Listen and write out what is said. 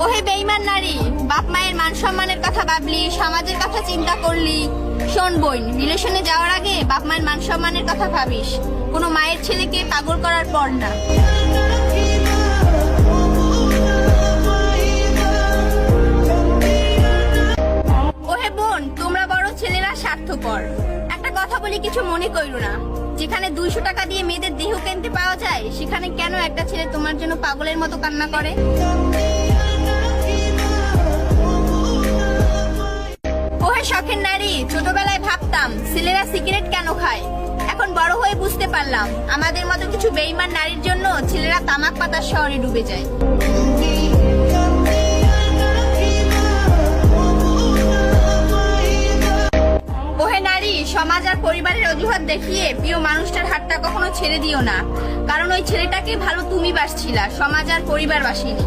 ওহে বেঈমান নারী, বাপ মায়ের মান সম্মানের কথা ভাবলি, সমাজের কথা চিন্তা করলি। শোন বোন, রিলেশনে যাওয়ার আগে বাপ মায়ের মান সম্মানের কথা ভাবিস, কোনো মায়ের ছেলেকে পাগল করার পর না। ওহে বোন, তোমরা বড় ছেলেরা স্বার্থপর। একটা কথা বলি, কিছু মনে কইরো না। যেখানে 200 টাকা দিয়ে মেয়েদের দেহ কিনতে পাওয়া যায়, সেখানে কেন একটা ছেলে তোমার জন্য পাগলের মতো কান্না করে? ওহে শখের নারী, ছোটবেলায় ভাবতাম ছেলেরা সিগারেট কেন খায়, এখন বড় হয়ে বুঝতে পারলাম আমাদের মতো কিছু বেঈমান নারীর জন্য ছেলেরা তামাক পাতার শহরে ডুবে যায়। ওহে নারী, সমাজ আর পরিবারের অজুহাত দেখিয়ে প্রিয় মানুষটার হাতটা কখনো ছেড়ে দিও না, কারণ ওই ছেলেটাকে ভালো তুমি বাসছিলা, সমাজ আর পরিবার বাসিনি।